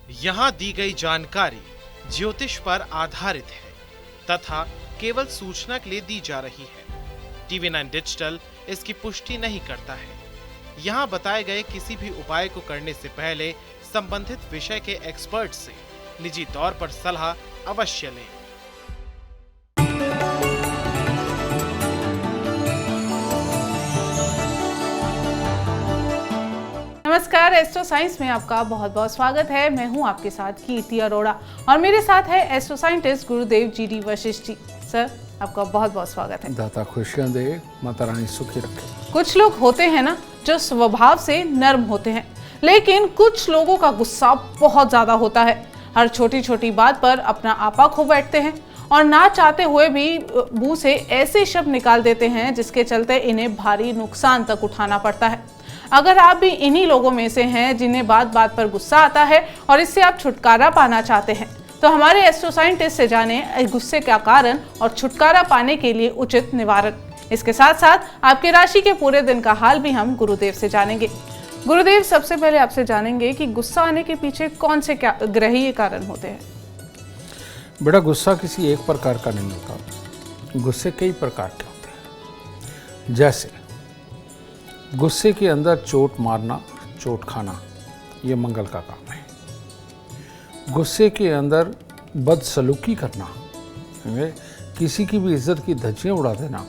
यहाँ दी गई जानकारी ज्योतिष पर आधारित है तथा केवल सूचना के लिए दी जा रही है। TV9 डिजिटल इसकी पुष्टि नहीं करता है। यहाँ बताए गए किसी भी उपाय को करने से पहले संबंधित विषय के एक्सपर्ट से निजी तौर पर सलाह अवश्य लें। नमस्कार, एस्ट्रो साइंस में आपका बहुत बहुत स्वागत है। मैं हूं आपके साथ कीर्ति अरोड़ा और मेरे साथ है एस्ट्रो साइंटिस्ट गुरुदेव जी वशिष्ठ जी। सर, आपका बहुत बहुत स्वागत है। दाता खुशियां दे, माता रानी सुखी रखे। कुछ लोग होते हैं ना जो स्वभाव से नर्म होते हैं, लेकिन कुछ लोगों का गुस्सा बहुत ज्यादा होता है। हर छोटी छोटी बात पर अपना आपा खो बैठते हैं और ना चाहते हुए भी मुंह से ऐसे शब्द निकाल देते हैं जिसके चलते इन्हें भारी नुकसान तक उठाना पड़ता है। अगर आप भी इन्हीं लोगों में से हैं जिन्हें बात बात पर गुस्सा आता है और इससे आप छुटकारा पाना चाहते हैं, तो हमारे एस्ट्रो साइंटिस्ट से जाने गुस्से का कारण और छुटकारा पाने के लिए उचित निवारण। इसके साथ साथ आपके राशि के पूरे दिन का हाल भी हम गुरुदेव से जानेंगे। गुरुदेव, सबसे पहले आपसे जानेंगे कि गुस्सा आने के पीछे कौन से ग्रहीय कारण होते हैं? बेटा, गुस्सा किसी एक प्रकार का नहीं होता, गुस्से कई प्रकार के होते हैं। जैसे गुस्से के अंदर चोट मारना, चोट खाना, ये मंगल का काम है। गुस्से के अंदर बदसलूकी करना, किसी की भी इज्जत की धज्जियां उड़ा देना,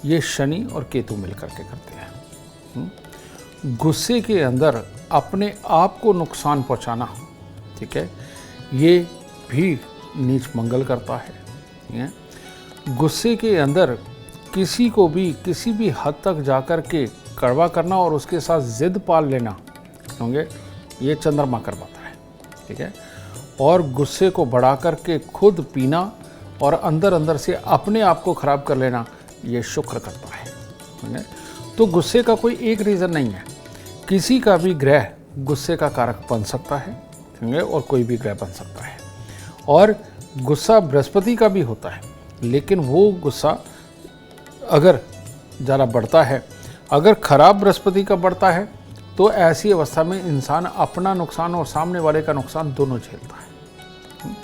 ये शनि और केतु मिलकर के करते हैं। गुस्से के अंदर अपने आप को नुकसान पहुंचाना, ठीक है, ये भी नीच मंगल करता है। गुस्से के अंदर किसी को भी किसी भी हद तक जाकर के कड़वा करना और उसके साथ जिद पाल लेना, होंगे, ये चंद्रमा करवाता है, ठीक है। और गुस्से को बढ़ा करके खुद पीना और अंदर अंदर से अपने आप को खराब कर लेना, ये शुक्र करता है। तो गुस्से का कोई एक रीज़न नहीं है, किसी का भी ग्रह गुस्से का कारक बन सकता है और कोई भी ग्रह बन सकता है। और गुस्सा बृहस्पति का भी होता है, लेकिन वो गुस्सा अगर ज़रा बढ़ता है, अगर खराब बृहस्पति का बढ़ता है, तो ऐसी अवस्था में इंसान अपना नुकसान और सामने वाले का नुकसान दोनों झेलता है।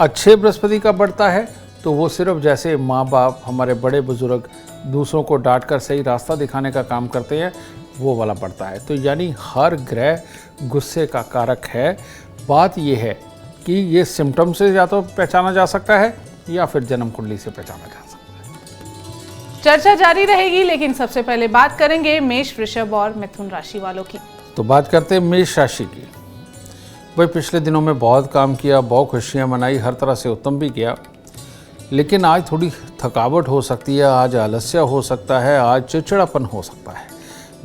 अच्छे बृहस्पति का बढ़ता है तो वो सिर्फ जैसे माँ बाप, हमारे बड़े बुजुर्ग दूसरों को डांट कर सही रास्ता दिखाने का काम करते हैं, वो वाला बढ़ता है। तो यानी हर ग्रह गुस्से का कारक है। बात ये है कि ये सिम्टम से या तो पहचाना जा सकता है या फिर जन्म कुंडली से पहचाना जा सकता है। चर्चा जारी रहेगी, लेकिन सबसे पहले बात करेंगे मेष, वृषभ और मिथुन राशि वालों की। तो बात करते हैं मेष राशि की। भाई, पिछले दिनों में बहुत काम किया, बहुत खुशियां मनाई, हर तरह से उत्तम भी किया, लेकिन आज थोड़ी थकावट हो सकती है, आज आलस्य हो सकता है, आज चिड़चिड़ापन हो सकता है,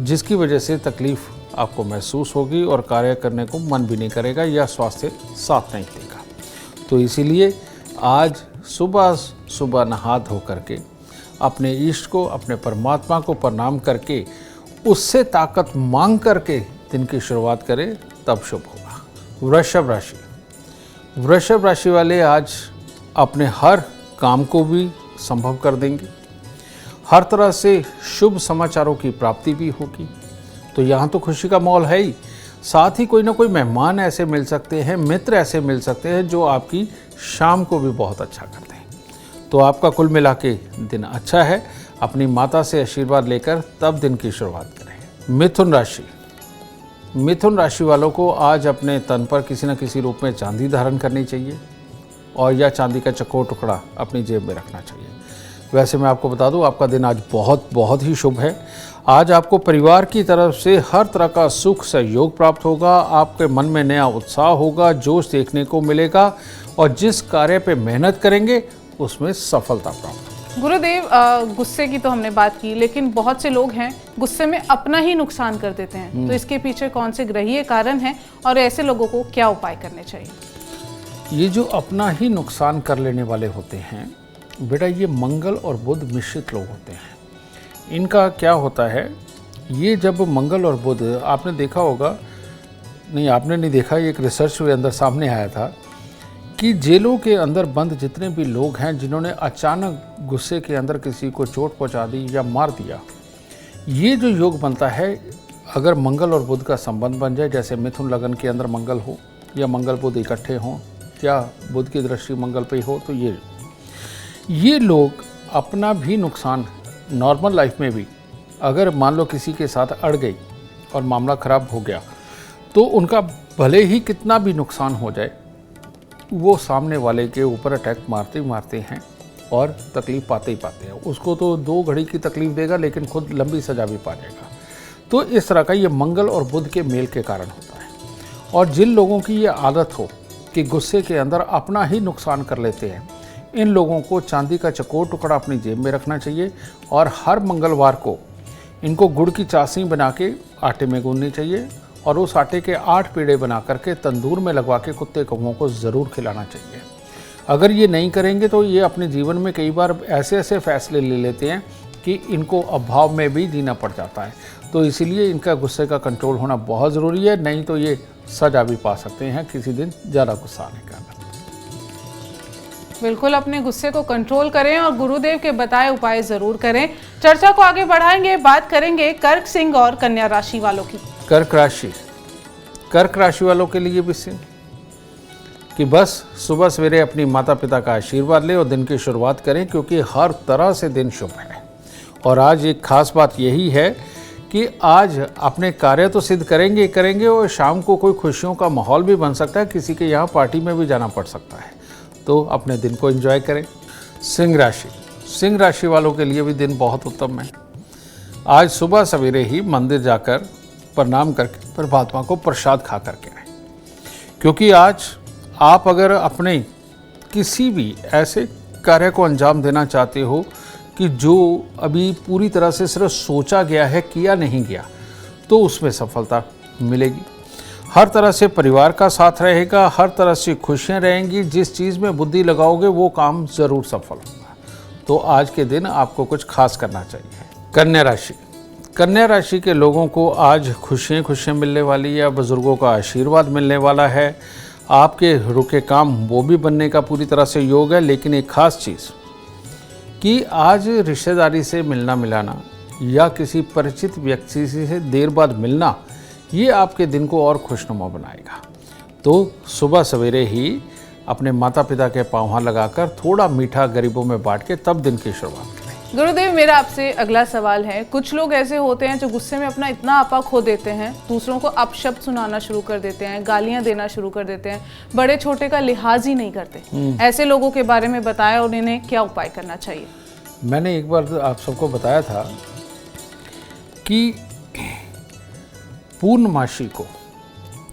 जिसकी वजह से तकलीफ आपको महसूस होगी और कार्य करने को मन भी नहीं करेगा या स्वास्थ्य साथ नहीं देगा। तो इसीलिए आज सुबह सुबह नहा धो करके अपने इष्ट को, अपने परमात्मा को प्रणाम करके उससे ताकत मांग करके दिन की शुरुआत करें, तब शुभ होगा। वृषभ राशि, वृषभ राशि वाले आज अपने हर काम को भी संभव कर देंगे, हर तरह से शुभ समाचारों की प्राप्ति भी होगी। तो यहाँ तो खुशी का माहौल है ही, साथ ही कोई ना कोई मेहमान ऐसे मिल सकते हैं, मित्र ऐसे मिल सकते हैं जो आपकी शाम को भी बहुत अच्छा करते हैं। तो आपका कुल मिला के दिन अच्छा है। अपनी माता से आशीर्वाद लेकर तब दिन की शुरुआत करें। मिथुन राशि, मिथुन राशि वालों को आज अपने तन पर किसी न किसी रूप में चांदी धारण करनी चाहिए और या चांदी का चकोर टुकड़ा अपनी जेब में रखना चाहिए। वैसे मैं आपको बता दूं, आपका दिन आज बहुत ही शुभ है। आज आपको परिवार की तरफ से हर तरह का सुख सहयोग प्राप्त होगा, आपके मन में नया उत्साह होगा, जोश देखने को मिलेगा और जिस कार्य पे मेहनत करेंगे उसमें सफलता प्राप्त। गुरुदेव, गुस्से की तो हमने बात की, लेकिन बहुत से लोग हैं गुस्से में अपना ही नुकसान कर देते हैं। तो इसके पीछे कौन से ग्रहीय कारण हैं और ऐसे लोगों को क्या उपाय करने चाहिए? ये जो अपना ही नुकसान कर लेने वाले होते हैं बेटा, ये मंगल और बुध मिश्रित लोग होते हैं। इनका क्या होता है, ये जब मंगल और बुध, आपने देखा होगा, नहीं आपने नहीं देखा, ये एक रिसर्च के अंदर सामने आया था कि जेलों के अंदर बंद जितने भी लोग हैं जिन्होंने अचानक गुस्से के अंदर किसी को चोट पहुंचा दी या मार दिया, ये जो योग बनता है, अगर मंगल और बुध का संबंध बन जाए, जैसे मिथुन लगन के अंदर मंगल हो या मंगल बुध इकट्ठे हों या बुध की दृष्टि मंगल पे हो, तो ये लोग अपना भी नुकसान नॉर्मल लाइफ में भी, अगर मान लो किसी के साथ अड़ गई और मामला ख़राब हो गया, तो उनका भले ही कितना भी नुकसान हो जाए, वो सामने वाले के ऊपर अटैक मारते मारते हैं और तकलीफ़ पाते ही पाते हैं। उसको तो 2 घड़ी की तकलीफ़ देगा, लेकिन खुद लंबी सज़ा भी पा जाएगा। तो इस तरह का ये मंगल और बुध के मेल के कारण होता है। और जिन लोगों की ये आदत हो कि गुस्से के अंदर अपना ही नुकसान कर लेते हैं, इन लोगों को चांदी का चकोर टुकड़ा अपनी जेब में रखना चाहिए और हर मंगलवार को इनको गुड़ की चाशनी बना के आटे में गूंदनी चाहिए और उस आटे के 8 पेड़े बना करके तंदूर में लगवा के कुत्ते कौवों को ज़रूर खिलाना चाहिए। अगर ये नहीं करेंगे तो ये अपने जीवन में कई बार ऐसे ऐसे फैसले ले लेते हैं कि इनको अभाव में भी जीना पड़ जाता है। तो इसीलिए इनका गुस्से का कंट्रोल होना बहुत ज़रूरी है, नहीं तो ये सजा भी पा सकते हैं किसी दिन ज़्यादा गुस्सा आने का। बिल्कुल अपने गुस्से को कंट्रोल करें और गुरुदेव के बताए उपाय जरूर करें। चर्चा को आगे बढ़ाएंगे, बात करेंगे कर्क, सिंह और कन्या राशि वालों की। कर्क राशि वालों के लिए भी सिंह कि बस सुबह सवेरे अपनी माता पिता का आशीर्वाद लें और दिन की शुरुआत करें, क्योंकि हर तरह से दिन शुभ है। और आज एक खास बात यही है कि आज अपने कार्य तो सिद्ध करेंगे और शाम को कोई खुशियों का माहौल भी बन सकता है, किसी के यहाँ पार्टी में भी जाना पड़ सकता है, तो अपने दिन को एंजॉय करें। सिंह राशि वालों के लिए भी दिन बहुत उत्तम है। आज सुबह सवेरे ही मंदिर जाकर प्रणाम करके परमात्मा को प्रसाद खा करके आए, क्योंकि आज आप अगर अपने किसी भी ऐसे कार्य को अंजाम देना चाहते हो कि जो अभी पूरी तरह से सिर्फ सोचा गया है, किया नहीं गया, तो उसमें सफलता मिलेगी। हर तरह से परिवार का साथ रहेगा, हर तरह से खुशियां रहेंगी। जिस चीज़ में बुद्धि लगाओगे वो काम ज़रूर सफल होगा। तो आज के दिन आपको कुछ खास करना चाहिए। कन्या राशि के लोगों को आज खुशियां मिलने वाली है, बुजुर्गों का आशीर्वाद मिलने वाला है, आपके रुके काम वो भी बनने का पूरी तरह से योग है। लेकिन एक खास चीज़ कि आज रिश्तेदारी से मिलना मिलाना या किसी परिचित व्यक्ति से देर बाद मिलना, ये आपके दिन को और खुशनुमा बनाएगा। तो सुबह सवेरे ही अपने माता पिता के पाँव लगाकर थोड़ा मीठा गरीबों में बांट के तब दिन की शुरुआत करें। गुरुदेव, मेरा आपसे अगला सवाल है, कुछ लोग ऐसे होते हैं जो गुस्से में अपना इतना आपा खो देते हैं, दूसरों को अपशब्द सुनाना शुरू कर देते हैं, गालियां देना शुरू कर देते हैं, बड़े छोटे का लिहाज ही नहीं करते। ऐसे लोगों के बारे में बताया और इन्हें क्या उपाय करना चाहिए? मैंने एक बार आप सबको बताया था कि पूर्णमासी को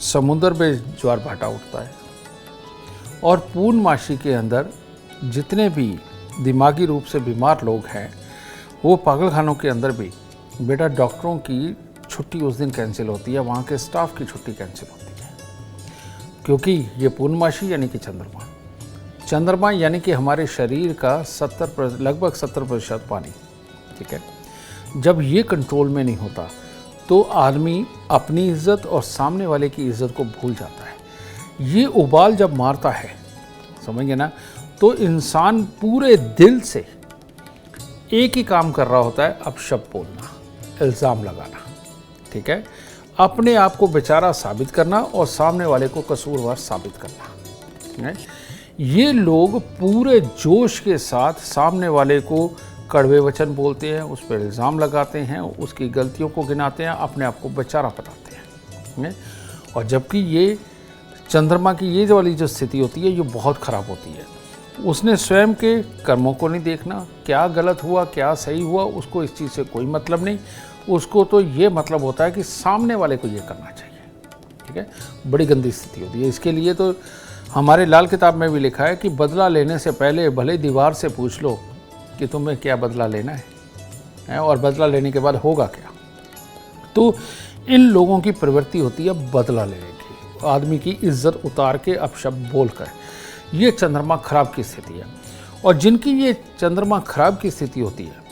समुद्र में ज्वार भाटा उठता है और पूर्णमासी के अंदर जितने भी दिमागी रूप से बीमार लोग हैं, वो पागलखानों के अंदर भी बेटा डॉक्टरों की छुट्टी उस दिन कैंसिल होती है, वहाँ के स्टाफ की छुट्टी कैंसिल होती है, क्योंकि ये पूर्णमासी यानी कि चंद्रमा यानी कि हमारे शरीर का लगभग 70% पानी, ठीक है। जब ये कंट्रोल में नहीं होता तो आदमी अपनी इज्जत और सामने वाले की इज्जत को भूल जाता है। ये उबाल जब मारता है, समझिए ना, तो इंसान पूरे दिल से एक ही काम कर रहा होता है, अपशब्द बोलना, इल्ज़ाम लगाना, ठीक है, अपने आप को बेचारा साबित करना और सामने वाले को कसूरवार साबित करना। ये लोग पूरे जोश के साथ सामने वाले को कड़वे वचन बोलते हैं, उस पर इल्ज़ाम लगाते हैं, उसकी गलतियों को गिनाते हैं, अपने आप को बेचारा बताते हैं। और जबकि ये चंद्रमा की ये वाली जो स्थिति होती है, ये बहुत ख़राब होती है। उसने स्वयं के कर्मों को नहीं देखना, क्या गलत हुआ क्या सही हुआ, उसको इस चीज़ से कोई मतलब नहीं। उसको तो ये मतलब होता है कि सामने वाले को ये करना चाहिए, ठीक है। बड़ी गंदी स्थिति होती है। इसके लिए तो हमारे लाल किताब में भी लिखा है कि बदला लेने से पहले भले दीवार से पूछ लो कि तुम्हें क्या बदला लेना है और बदला लेने के बाद होगा क्या। तो इन लोगों की प्रवृत्ति होती है बदला लेने की, आदमी की इज्जत उतार के अपशब्द बोलकर। ये चंद्रमा खराब की स्थिति है। और जिनकी ये चंद्रमा खराब की स्थिति होती है,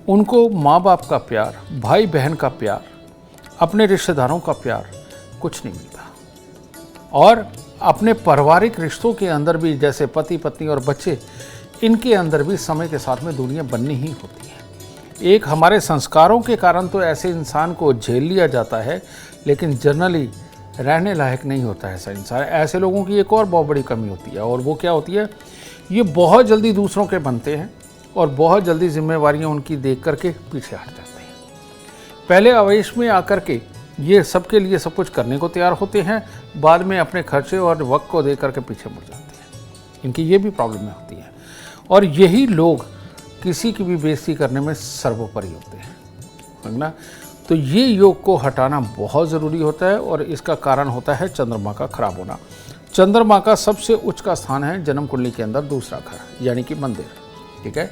उनको माँ बाप का प्यार, भाई बहन का प्यार, अपने रिश्तेदारों का प्यार कुछ नहीं मिलता। और अपने पारिवारिक रिश्तों के अंदर भी, जैसे पति पत्नी और बच्चे, इनके अंदर भी समय के साथ में दूरियां बननी ही होती हैं। एक हमारे संस्कारों के कारण तो ऐसे इंसान को झेल लिया जाता है, लेकिन जनरली रहने लायक नहीं होता है ऐसा इंसान। ऐसे लोगों की एक और बहुत बड़ी कमी होती है, और वो क्या होती है, ये बहुत जल्दी दूसरों के बनते हैं और बहुत जल्दी जिम्मेवारियां उनकी देख करके पीछे हट जाते हैं। पहले आवेश में आकर के ये सबके लिए सब कुछ करने को तैयार होते हैं, बाद में अपने खर्चे और वक्त को दे करके पीछे मुड़ जाते हैं। इनकी ये भी प्रॉब्लमें होती हैं, और यही लोग किसी की भी बेइज्जती करने में सर्वोपरि होते हैं, समझना। तो ये योग को हटाना बहुत ज़रूरी होता है, और इसका कारण होता है चंद्रमा का खराब होना। चंद्रमा का सबसे उच्च का स्थान है जन्म कुंडली के अंदर दूसरा घर, यानी कि मंदिर, ठीक है।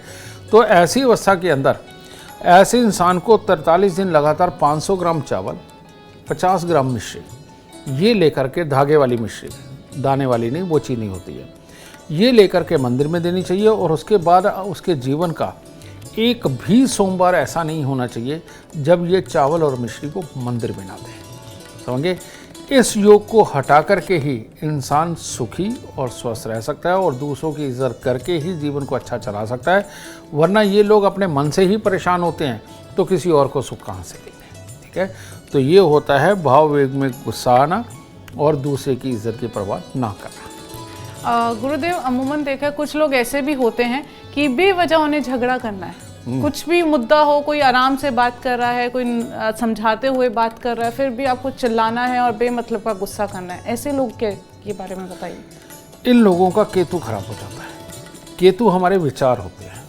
तो ऐसी अवस्था के अंदर ऐसे इंसान को 43 दिन लगातार 500 ग्राम चावल, 50 ग्राम मिश्री, ये लेकर के, धागे वाली मिश्री, दाने वाली नहीं, वो चीनी होती है, ये लेकर के मंदिर में देनी चाहिए। और उसके बाद उसके जीवन का एक भी सोमवार ऐसा नहीं होना चाहिए जब ये चावल और मिश्री को मंदिर में ना दें, समझे। इस योग को हटा करके ही इंसान सुखी और स्वस्थ रह सकता है, और दूसरों की इज्जत करके ही जीवन को अच्छा चला सकता है। वरना ये लोग अपने मन से ही परेशान होते हैं, तो किसी और को सुख कहाँ से देंगे, ठीक है। तो ये होता है भाव वेग में गुस्सा आना और दूसरे की इज्जत की परवाह ना करना। गुरुदेव, अमूमन देखा कुछ लोग ऐसे भी होते हैं कि बेवजह उन्हें झगड़ा करना है, कुछ भी मुद्दा हो, कोई आराम से बात कर रहा है, कोई समझाते हुए बात कर रहा है, फिर भी आपको चिल्लाना है और बेमतलब का गुस्सा करना है। ऐसे लोग के बारे में बताइए। इन लोगों का केतु खराब हो जाता है। केतु हमारे विचार होते हैं,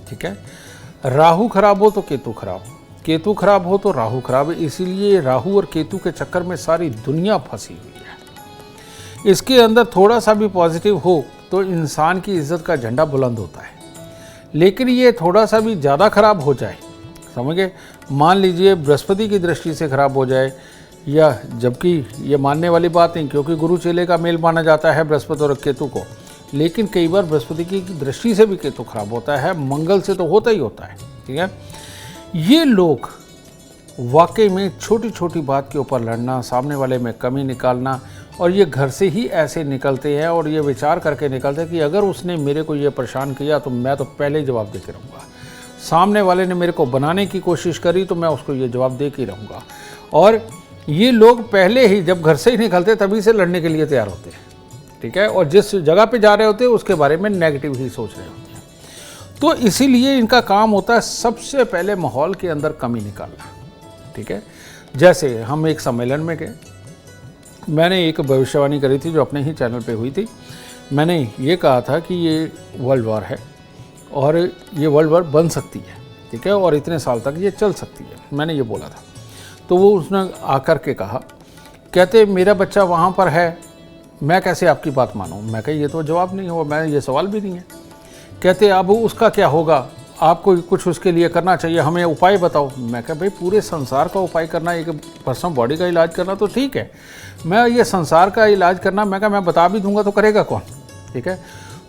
ठीक है। राहु खराब हो तो केतु खराब, केतु खराब हो तो राहु खराब। इसीलिए राहु और केतु के चक्कर में सारी दुनिया फंसी हुई है। इसके अंदर थोड़ा सा भी पॉजिटिव हो तो इंसान की इज्जत का झंडा बुलंद होता है, लेकिन ये थोड़ा सा भी ज़्यादा खराब हो जाए, समझे, मान लीजिए बृहस्पति की दृष्टि से खराब हो जाए, या जबकि ये मानने वाली बात नहीं, क्योंकि गुरु चेले का मेल माना जाता है बृहस्पति और केतु को, लेकिन कई बार बृहस्पति की दृष्टि से भी केतु खराब होता है, मंगल से तो होता ही होता है, ठीक है। ये लोग वाकई में छोटी छोटी बात के ऊपर लड़ना, सामने वाले में कमी निकालना, और ये घर से ही ऐसे निकलते हैं और ये विचार करके निकलते हैं कि अगर उसने मेरे को ये परेशान किया तो मैं तो पहले ही जवाब दे के रहूँगा, सामने वाले ने मेरे को बनाने की कोशिश करी तो मैं उसको ये जवाब दे के रहूँगा। और ये लोग पहले ही जब घर से ही निकलते तभी से लड़ने के लिए तैयार होते हैं, ठीक है, और जिस जगह पे जा रहे होते हैं उसके बारे में नेगेटिव ही सोच रहे होते हैं। तो इसीलिए इनका काम होता है सबसे पहले माहौल के अंदर कमी निकालना, ठीक है। जैसे हम एक सम्मेलन में गए, मैंने एक भविष्यवाणी करी थी जो अपने ही चैनल पे हुई थी। मैंने ये कहा था कि ये वर्ल्ड वॉर है और ये वर्ल्ड वॉर बन सकती है, ठीक है, और इतने साल तक ये चल सकती है, मैंने ये बोला था। तो वो उसने आकर के कहा, कहते मेरा बच्चा वहाँ पर है, मैं कैसे आपकी बात मानूँ। मैं कहा ये तो जवाब नहीं हुआ, मैं ये सवाल भी नहीं है। कहते अब उसका क्या होगा, आपको कुछ उसके लिए करना चाहिए, हमें उपाय बताओ। मैं कहा भाई पूरे संसार का उपाय करना, एक पर्सनल बॉडी का इलाज करना तो ठीक है, मैं ये संसार का इलाज करना, मैं कहा मैं बता भी दूंगा तो करेगा कौन, ठीक है।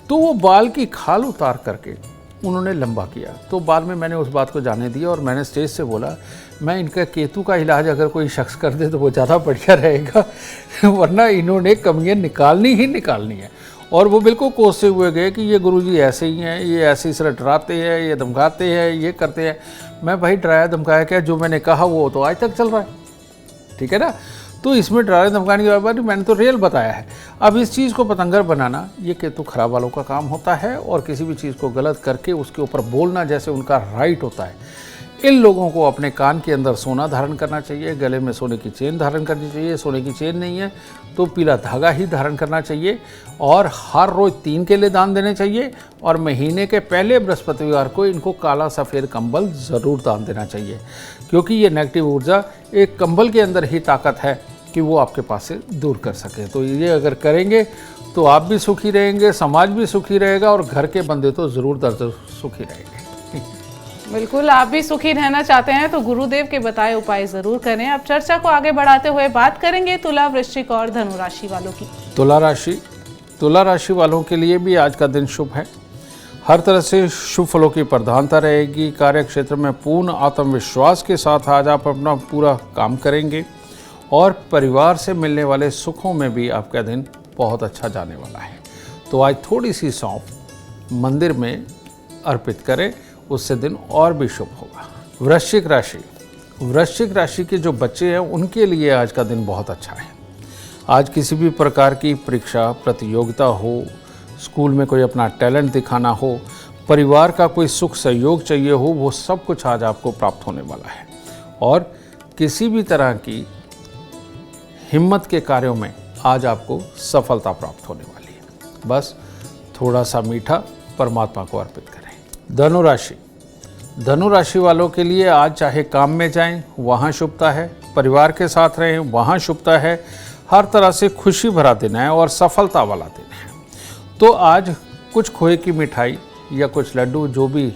तो वो बाल की खाल उतार करके उन्होंने लंबा किया। तो बाद में मैंने उस बात को जाने दिया और मैंने स्टेज से बोला, मैं इनका केतु का इलाज अगर कोई शख्स कर दे तो वो ज़्यादा बढ़िया रहेगा, वरना इन्होंने कमियाँ निकालनी ही निकालनी है। और वो बिल्कुल कोसते हुए गए कि ये गुरुजी ऐसे ही हैं, ये ऐसे इस तरह डराते हैं, ये धमकाते हैं, ये करते हैं। मैं भाई डराया धमकाया क्या, जो मैंने कहा वो तो आज तक चल रहा है, ठीक है ना। तो इसमें डराने धमकाने की बात मैंने तो रियल बताया है। अब इस चीज़ को पतंगर बनाना ये केतु खराब वालों का काम होता है, और किसी भी चीज़ को गलत करके उसके ऊपर बोलना जैसे उनका राइट होता है। इन लोगों को अपने कान के अंदर सोना धारण करना चाहिए, गले में सोने की चेन धारण करनी चाहिए, सोने की चेन नहीं है तो पीला धागा ही धारण करना चाहिए, और हर रोज़ 3 केले दान देने चाहिए, और महीने के पहले बृहस्पतिवार को इनको काला सफ़ेद कंबल ज़रूर दान देना चाहिए, क्योंकि ये नेगेटिव ऊर्जा एक कंबल के अंदर ही ताकत है कि वो आपके पास से दूर कर सके। तो ये अगर करेंगे तो आप भी सुखी रहेंगे, समाज भी सुखी रहेगा, और घर के बंदे तो ज़रूर दर्द सुखी रहेंगे। बिल्कुल, आप भी सुखी रहना चाहते हैं तो गुरुदेव के बताए उपाय जरूर करें। अब चर्चा को आगे बढ़ाते हुए बात करेंगे तुला, वृश्चिक और धनु राशि वालों की। तुला राशि वालों के लिए भी आज का दिन शुभ है। हर तरह से शुभ फलों की प्रधानता रहेगी। कार्य क्षेत्र में पूर्ण आत्मविश्वास के साथ आज आप अपना पूरा काम करेंगे, और परिवार से मिलने वाले सुखों में भी आपका दिन बहुत अच्छा जाने वाला है। तो आज थोड़ी सी सौंफ मंदिर में अर्पित करें, उससे दिन और भी शुभ होगा। वृश्चिक राशि के जो बच्चे हैं उनके लिए आज का दिन बहुत अच्छा है। आज किसी भी प्रकार की परीक्षा प्रतियोगिता हो, स्कूल में कोई अपना टैलेंट दिखाना हो, परिवार का कोई सुख सहयोग चाहिए हो, वो सब कुछ आज आपको प्राप्त होने वाला है। और किसी भी तरह की हिम्मत के कार्यों में आज आपको सफलता प्राप्त होने वाली है। बस थोड़ा सा मीठा परमात्मा को अर्पित करें। धनुराशि, धनुराशि वालों के लिए आज चाहे काम में जाएं, वहाँ शुभता है, परिवार के साथ रहें, वहाँ शुभता है। हर तरह से खुशी भरा दिन है और सफलता वाला दिन है। तो आज कुछ खोए की मिठाई या कुछ लड्डू जो भी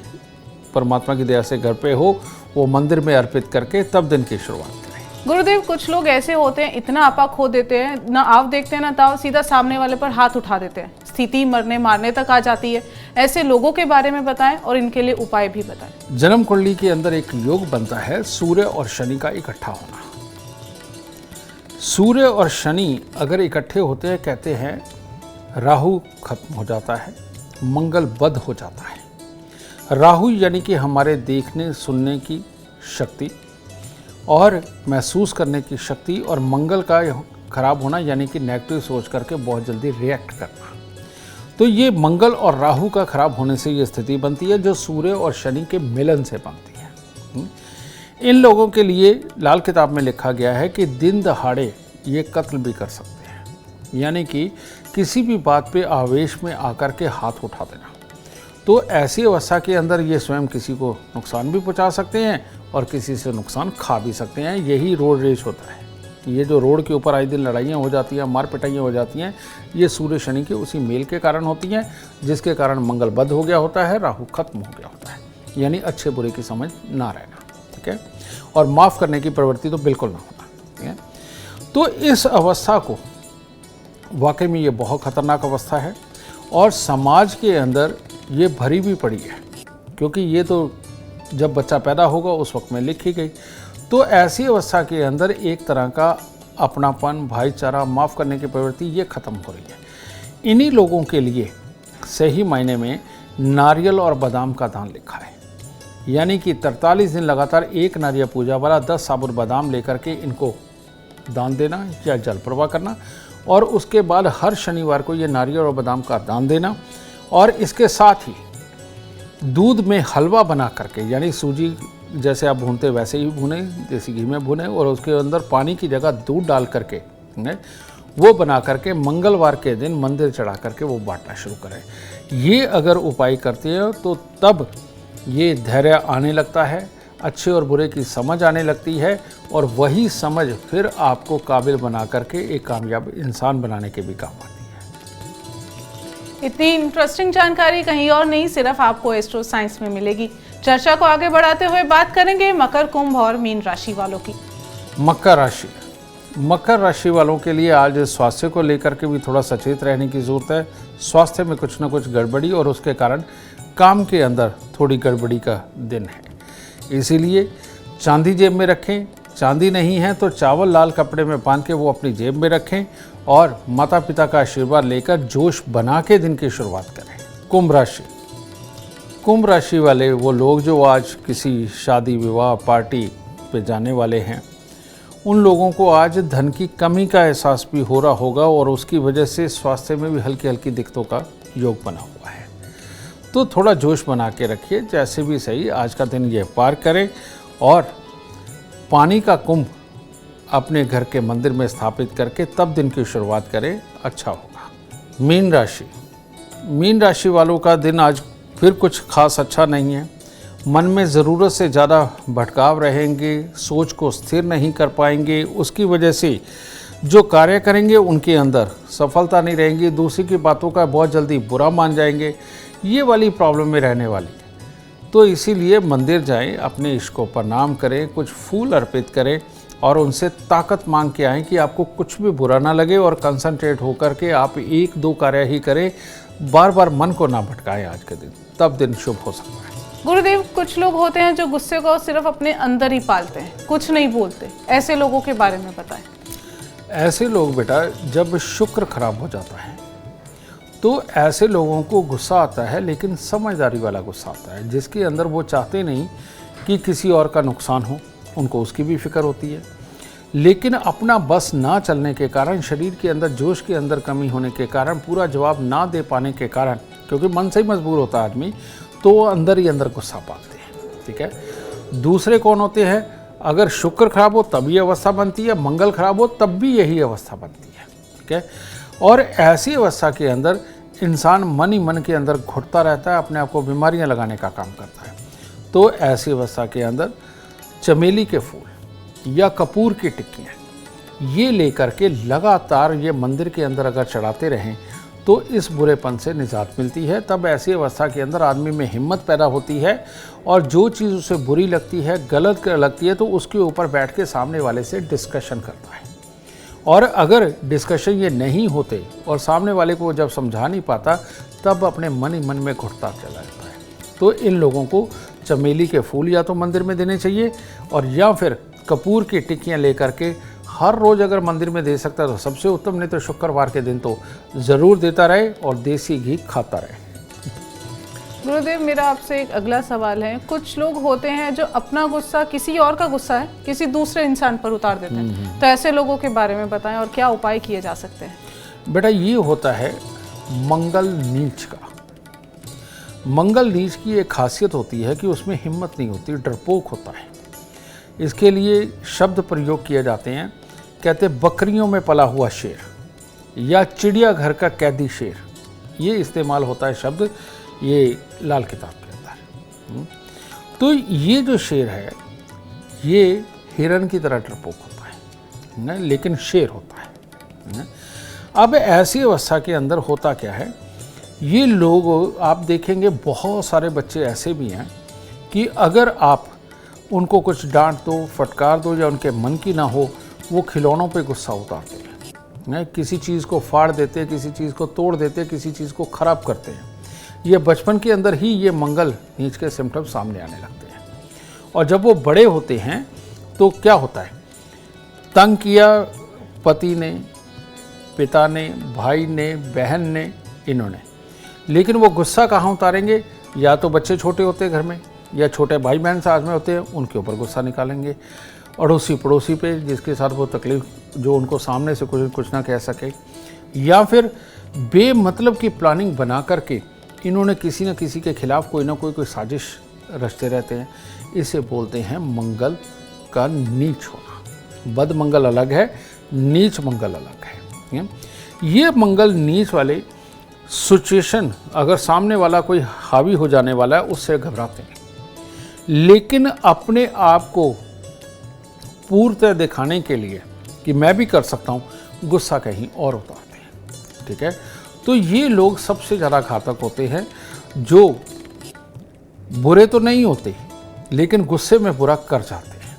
परमात्मा की दया से घर पे हो, वो मंदिर में अर्पित करके तब दिन की शुरुआत करें। गुरुदेव, कुछ लोग ऐसे होते हैं, इतना आपा खो देते हैं, ना आप देखते हैं ना ताव, सीधा सामने वाले पर हाथ उठा देते हैं, स्थिति मरने मारने तक आ जाती है। ऐसे लोगों के बारे में बताएं और इनके लिए उपाय भी बताएं। जन्म कुंडली के अंदर एक योग बनता है सूर्य और शनि का इकट्ठा होना। सूर्य और शनि अगर इकट्ठे होते हैं, कहते हैं राहु खत्म हो जाता है, मंगल बद हो जाता है। राहु यानी कि हमारे देखने सुनने की शक्ति और महसूस करने की शक्ति, और मंगल का खराब होना यानी कि नेगेटिव सोच करके बहुत जल्दी रिएक्ट करना। तो ये मंगल और राहु का खराब होने से ये स्थिति बनती है जो सूर्य और शनि के मिलन से बनती है। इन लोगों के लिए लाल किताब में लिखा गया है कि दिन दहाड़े ये कत्ल भी कर सकते हैं, यानी कि किसी भी बात पे आवेश में आकर के हाथ उठा देना। तो ऐसी अवस्था के अंदर ये स्वयं किसी को नुकसान भी पहुंचा सकते हैं और किसी से नुकसान खा भी सकते हैं। यही रोड रेस होता है। ये जो रोड के ऊपर आए दिन लड़ाइयाँ हो जाती हैं, मार पिटाइयाँ हो जाती हैं, ये सूर्य शनि के उसी मेल के कारण होती हैं, जिसके कारण मंगल बद हो गया होता है, राहु खत्म हो गया होता है, यानी अच्छे बुरे की समझ ना रहना। ठीक है, और माफ़ करने की प्रवृत्ति तो बिल्कुल ना होना। ठीक है, तो इस अवस्था को वाकई में ये बहुत खतरनाक अवस्था है और समाज के अंदर ये भरी भी पड़ी है, क्योंकि ये तो जब बच्चा पैदा होगा उस वक्त में लिखी गई। तो ऐसी अवस्था के अंदर एक तरह का अपनापन, भाईचारा, माफ़ करने की प्रवृत्ति ये ख़त्म हो रही है। इन्हीं लोगों के लिए सही मायने में नारियल और बादाम का दान लिखा है, यानी कि 43 दिन लगातार एक नारियल पूजा वाला 10 साबुत बादाम लेकर के इनको दान देना या जल प्रवाह करना, और उसके बाद हर शनिवार को ये नारियल और बादाम का दान देना। और इसके साथ ही दूध में हलवा बना करके, यानी सूजी जैसे आप भूनते वैसे ही भुने, देसी घी में भुने, और उसके अंदर पानी की जगह दूध डाल करके वो बना करके मंगलवार के दिन मंदिर चढ़ा करके वो बांटना शुरू करें। ये अगर उपाय करते हैं तो तब ये धैर्य आने लगता है, अच्छे और बुरे की समझ आने लगती है, और वही समझ फिर आपको काबिल बना करके एक कामयाब इंसान बनाने के भी काम आती है। इतनी इंटरेस्टिंग जानकारी कहीं और नहीं, सिर्फ आपको एस्ट्रो साइंस में मिलेगी। चर्चा को आगे बढ़ाते हुए बात करेंगे मकर, कुंभ और मीन राशि वालों की। मकर राशि, मकर राशि वालों के लिए आज स्वास्थ्य को लेकर के भी थोड़ा सचेत रहने की ज़रूरत है। स्वास्थ्य में कुछ ना कुछ गड़बड़ी और उसके कारण काम के अंदर थोड़ी गड़बड़ी का दिन है, इसीलिए चांदी जेब में रखें। चांदी नहीं है तो चावल लाल कपड़े में बांध के वो अपनी जेब में रखें और माता पिता का आशीर्वाद लेकर जोश बना के दिन की शुरुआत करें। कुंभ राशि, कुंभ राशि वाले वो लोग जो आज किसी शादी विवाह पार्टी पे जाने वाले हैं, उन लोगों को आज धन की कमी का एहसास भी हो रहा होगा और उसकी वजह से स्वास्थ्य में भी हल्की हल्की दिक्कतों का योग बना हुआ है। तो थोड़ा जोश बना के रखिए, जैसे भी सही आज का दिन ये पार करें और पानी का कुंभ अपने घर के मंदिर में स्थापित करके तब दिन की शुरुआत करें, अच्छा होगा। मीन राशि, मीन राशि वालों का दिन आज फिर कुछ खास अच्छा नहीं है। मन में ज़रूरत से ज़्यादा भटकाव रहेंगे, सोच को स्थिर नहीं कर पाएंगे, उसकी वजह से जो कार्य करेंगे उनके अंदर सफलता नहीं रहेंगी, दूसरी की बातों का बहुत जल्दी बुरा मान जाएंगे, ये वाली प्रॉब्लम में रहने वाली है। तो इसीलिए मंदिर जाएं, अपने इष्ट को प्रणाम करें, कुछ फूल अर्पित करें और उनसे ताकत मांग के आएँ कि आपको कुछ भी बुरा ना लगे और कंसंट्रेट होकर के आप 1-2 कार्य ही करें, बार बार मन को ना भटकाएं आज के दिन, तब दिन शुभ हो सकता है। गुरुदेव, कुछ लोग होते हैं जो गुस्से को सिर्फ अपने अंदर ही पालते हैं, कुछ नहीं बोलते, ऐसे लोगों के बारे में बताएं। ऐसे लोग बेटा, जब शुक्र खराब हो जाता है तो ऐसे लोगों को गुस्सा आता है, लेकिन समझदारी वाला गुस्सा आता है, जिसके अंदर वो चाहते नहीं कि किसी और का नुकसान हो, उनको उसकी भी फिक्र होती है। लेकिन अपना बस ना चलने के कारण, शरीर के अंदर जोश के अंदर कमी होने के कारण, पूरा जवाब ना दे पाने के कारण, क्योंकि मन से ही मजबूर होता है आदमी, तो वो अंदर ही अंदर गुस्सा पालते हैं। ठीक है। दूसरे कौन होते हैं? अगर शुक्र खराब हो तब ये अवस्था बनती है, मंगल खराब हो तब भी यही अवस्था बनती है। ठीक है। और ऐसी अवस्था के अंदर इंसान मन ही मन के अंदर घुटता रहता है, अपने आप को बीमारियां लगाने का काम करता है। तो ऐसी अवस्था के अंदर चमेली के फूल या कपूर की टिक्कियाँ ये लेकर के लगातार ये मंदिर के अंदर अगर चढ़ाते रहें तो इस बुरेपन से निजात मिलती है। तब ऐसी अवस्था के अंदर आदमी में हिम्मत पैदा होती है और जो चीज़ उसे बुरी लगती है, गलत लगती है, तो उसके ऊपर बैठ के सामने वाले से डिस्कशन करता है। और अगर डिस्कशन ये नहीं होते और सामने वाले को जब समझा नहीं पाता, तब अपने मन ही मन में घुटता चला जाता है। तो इन लोगों को चमेली के फूल या तो मंदिर में देने चाहिए, और या फिर कपूर की टिक्कियाँ लेकर के हर रोज़ अगर मंदिर में दे सकता है तो सबसे उत्तम, नहीं तो शुक्रवार के दिन तो ज़रूर देता रहे और देसी घी खाता रहे। गुरुदेव, मेरा आपसे एक अगला सवाल है। कुछ लोग होते हैं जो अपना गुस्सा, किसी और का गुस्सा है, किसी दूसरे इंसान पर उतार देते हैं, तो ऐसे लोगों के बारे में बताएं और क्या उपाय किए जा सकते हैं? बेटा, ये होता है मंगल नीच का। मंगल नीच की एक खासियत होती है कि उसमें हिम्मत नहीं होती, डरपोक होता है। इसके लिए शब्द प्रयोग किए जाते हैं, कहते बकरियों में पला हुआ शेर या चिड़ियाघर का कैदी शेर, ये इस्तेमाल होता है शब्द ये लाल किताब के अंदर। तो ये जो शेर है ये हिरन की तरह डरपोक होता है ना, लेकिन शेर होता है ना। अब ऐसी अवस्था के अंदर होता क्या है, ये लोग आप देखेंगे बहुत सारे बच्चे ऐसे भी हैं कि अगर आप उनको कुछ डांट दो, फटकार दो या उनके मन की ना हो, वो खिलौनों पे गुस्सा उतारते हैं, किसी चीज़ को फाड़ देते हैं, किसी चीज़ को तोड़ देते हैं, किसी चीज़ को ख़राब करते हैं। ये बचपन के अंदर ही ये मंगल नीच के सिम्टम्स सामने आने लगते हैं। और जब वो बड़े होते हैं तो क्या होता है, तंग किया पति ने, पिता ने, भाई ने, बहन ने, इन्होंने, लेकिन वो गुस्सा कहाँ उतारेंगे? या तो बच्चे छोटे होते हैं घर में, या छोटे भाई बहन साथ में होते हैं, उनके ऊपर गुस्सा निकालेंगे। अड़ोसी पड़ोसी पे जिसके साथ वो तकलीफ, जो उनको सामने से कुछ ना कह सके, या फिर बेमतलब की प्लानिंग बना करके इन्होंने किसी न किसी के खिलाफ कोई ना कोई साजिश रचते रहते हैं। इसे बोलते हैं मंगल का नीच होना। बद मंगल अलग है, नीच मंगल अलग है। ये मंगल नीच वाले सिचुएशन अगर सामने वाला कोई हावी हो जाने वाला है, उससे घबराते हैं, लेकिन अपने आप को पूर्णतः दिखाने के लिए कि मैं भी कर सकता हूँ, गुस्सा कहीं और उतारते हैं। ठीक है। तो ये लोग सबसे ज़्यादा घातक होते हैं, जो बुरे तो नहीं होते लेकिन गुस्से में बुरा कर जाते हैं,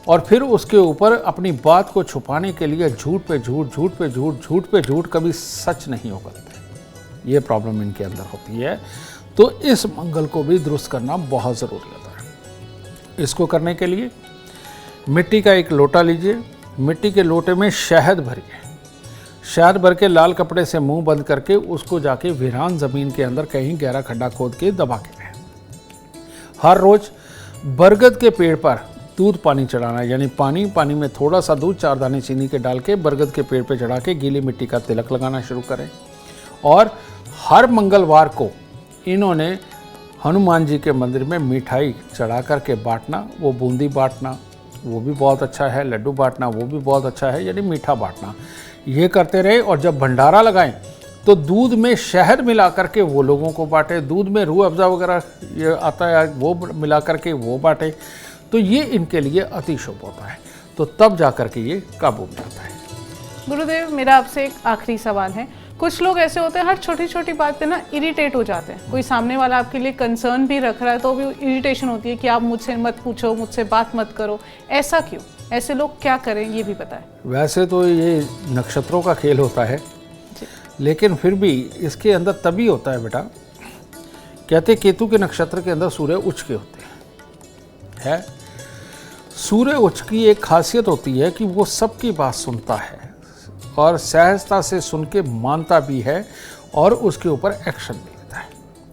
और फिर उसके ऊपर अपनी बात को छुपाने के लिए झूठ पे झूठ, झूठ पे झूठ, झूठ पे झूठ, कभी सच नहीं उगलते। ये प्रॉब्लम इनके अंदर होती है। तो इस मंगल को भी दुरुस्त करना बहुत ज़रूरी होता है। इसको करने के लिए मिट्टी का एक लोटा लीजिए, मिट्टी के लोटे में शहद भरिए, शहद भर के लाल कपड़े से मुंह बंद करके उसको जाके वीरान ज़मीन के अंदर कहीं गहरा खड्डा खोद के दबा के रहें। हर रोज़ बरगद के पेड़ पर दूध पानी चढ़ाना, यानी पानी में थोड़ा सा दूध, 4 दाने चीनी के डाल के बरगद के पेड़ पे चढ़ा के गीली मिट्टी का तिलक लगाना शुरू करें। और हर मंगलवार को इन्होंने हनुमान जी के मंदिर में मिठाई चढ़ा करके बांटना, वो बूंदी बांटना वो भी बहुत अच्छा है, लड्डू बांटना वो भी बहुत अच्छा है, यानी मीठा बांटना, ये करते रहे। और जब भंडारा लगाएं तो दूध में शहद मिला करके वो लोगों को बांटे, दूध में रूह अफ़ज़ा वगैरह ये आता है वो मिला करके वो बांटे, तो ये इनके लिए अति शुभ होता है। तो तब जा कर के ये काबू में आता है। गुरुदेव, मेरा आपसे एक आखिरी सवाल है। कुछ लोग ऐसे होते हैं हर छोटी छोटी बात पे ना इरिटेट हो जाते हैं। कोई सामने वाला आपके लिए कंसर्न भी रख रहा है तो भी इरिटेशन होती है कि आप मुझसे मत पूछो, मुझसे बात मत करो। ऐसा क्यों? ऐसे लोग क्या करें ये भी बताएं। वैसे तो ये नक्षत्रों का खेल होता है, लेकिन फिर भी इसके अंदर तभी होता है बेटा, कहते केतु के नक्षत्र के अंदर सूर्य उच्च के होते हैं। सूर्य उच्च की एक खासियत होती है कि वो सबकी बात सुनता है और सहजता से सुन के मानता भी है और उसके ऊपर एक्शन भी लेता है,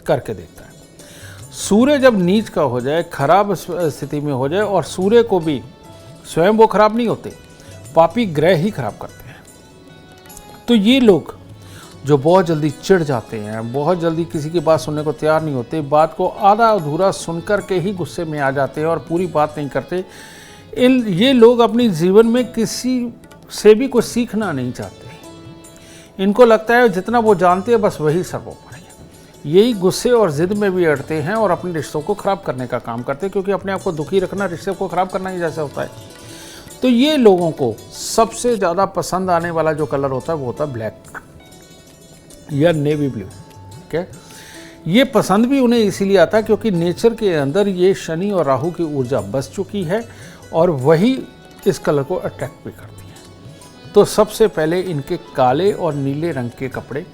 करके देखता है। सूर्य जब नीच का हो जाए, खराब स्थिति में हो जाए, और सूर्य को भी स्वयं वो खराब नहीं होते, पापी ग्रह ही खराब करते हैं। तो ये लोग जो बहुत जल्दी चिढ़ जाते हैं, बहुत जल्दी किसी की बात सुनने को तैयार नहीं होते, बात को आधा अधूरा सुनकर के ही गुस्से में आ जाते हैं और पूरी बात नहीं करते, ये लोग अपनी जीवन में किसी से भी कुछ सीखना नहीं चाहते। इनको लगता है जितना वो जानते हैं बस वही सर्वोपरि है। यही गुस्से और जिद में भी अड़ते हैं और अपने रिश्तों को खराब करने का काम करते हैं, क्योंकि अपने आप को दुखी रखना रिश्ते को खराब करना ही जैसे होता है। तो ये लोगों को सबसे ज़्यादा पसंद आने वाला जो कलर होता है वो होता है ब्लैक या नेवी ब्लू। ठीक है, ये पसंद भी उन्हें इसीलिए आता है क्योंकि नेचर के अंदर ये शनि और राहु की ऊर्जा बस चुकी है और वही इस कलर को अट्रैक्ट भी करती है। तो सबसे पहले इनके काले और नीले रंग के कपड़े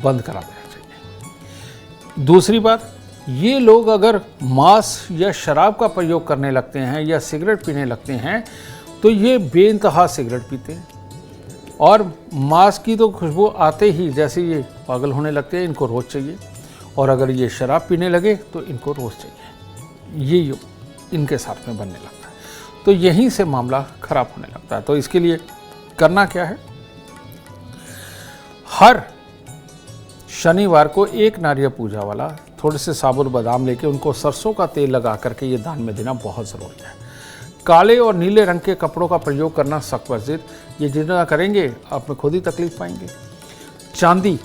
बंद करा देना चाहिए। दूसरी बात, ये लोग अगर मांस या शराब का प्रयोग करने लगते हैं या सिगरेट पीने लगते हैं तो ये बेइंतहा सिगरेट पीते हैं और मांस की तो खुशबू आते ही जैसे ये पागल होने लगते हैं, इनको रोज़ चाहिए। और अगर ये शराब पीने लगे तो इनको रोज़ चाहिए। ये योग इनके साथ में बनने लगता है, तो यहीं से मामला खराब होने लगता है। तो इसके लिए करना क्या है, हर शनिवार को एक नारियल पूजा वाला थोड़े से साबुत बादाम लेके उनको सरसों का तेल लगा करके ये दान में देना बहुत ज़रूरी है। काले और नीले रंग के कपड़ों का प्रयोग करना सख्त वर्जित, ये जितना करेंगे आप में खुद ही तकलीफ पाएंगे। चांदी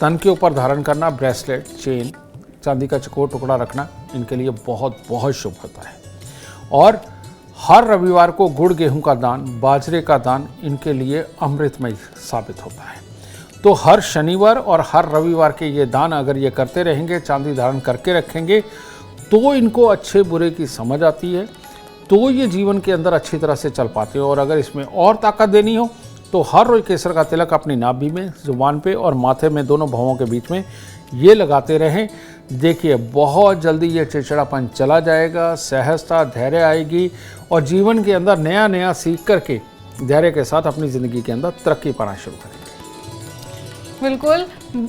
तन के ऊपर धारण करना, ब्रेसलेट, चेन, चांदी का चकोर टुकड़ा रखना इनके लिए बहुत बहुत शुभ होता है। और हर रविवार को गुड़ गेहूं का दान, बाजरे का दान इनके लिए अमृतमय साबित होता है। तो हर शनिवार और हर रविवार के ये दान अगर ये करते रहेंगे, चांदी धारण करके रखेंगे, तो इनको अच्छे बुरे की समझ आती है, तो ये जीवन के अंदर अच्छी तरह से चल पाते हो। और अगर इसमें और ताकत देनी हो तो हर रोज केसर का तिलक अपनी नाभि में, जुबान पे और माथे में, दोनों भवों के बीच में ये लगाते रहें। देखिए बहुत जल्दी ये चिड़चिड़ापन चला जाएगा, सहजता, धैर्य आएगी और जीवन के अंदर नया नया सीख करके धैर्य के साथ अपनी ज़िंदगी के अंदर तरक्की पाना शुरू करेंगे। बिल्कुल,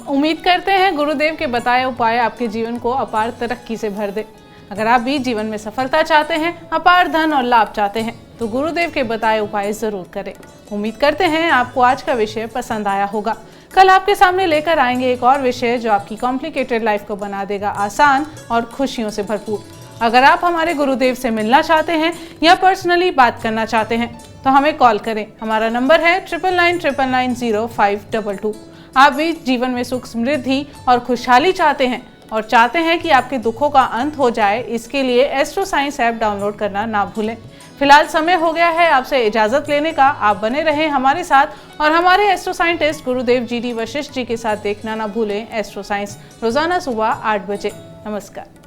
उम्मीद करते हैं गुरुदेव के बताए उपाय आपके जीवन को अपार तरक्की से भर दे। अगर आप भी जीवन में सफलता चाहते हैं, अपार धन और लाभ चाहते हैं, तो गुरुदेव के बताए उपाय जरूर करें। उम्मीद करते हैं आपको आज का विषय पसंद आया होगा। कल आपके सामने लेकर आएंगे एक और विषय जो आपकी कॉम्प्लिकेटेड लाइफ को बना देगा आसान और खुशियों से भरपूर। अगर आप हमारे गुरुदेव से मिलना चाहते हैं या पर्सनली बात करना चाहते हैं तो हमें कॉल करें। हमारा नंबर है 9999900522। आप भी जीवन में सुख, समृद्धि और खुशहाली चाहते हैं और चाहते हैं कि आपके दुखों का अंत हो जाए, इसके लिए एस्ट्रो साइंस ऐप डाउनलोड करना ना भूलें। फिलहाल समय हो गया है आपसे इजाजत लेने का। आप बने रहें हमारे साथ और हमारे एस्ट्रो साइंटिस्ट गुरुदेव GD वशिष्ठ जी के साथ देखना ना भूलें एस्ट्रो साइंस, रोजाना सुबह 8 बजे। नमस्कार।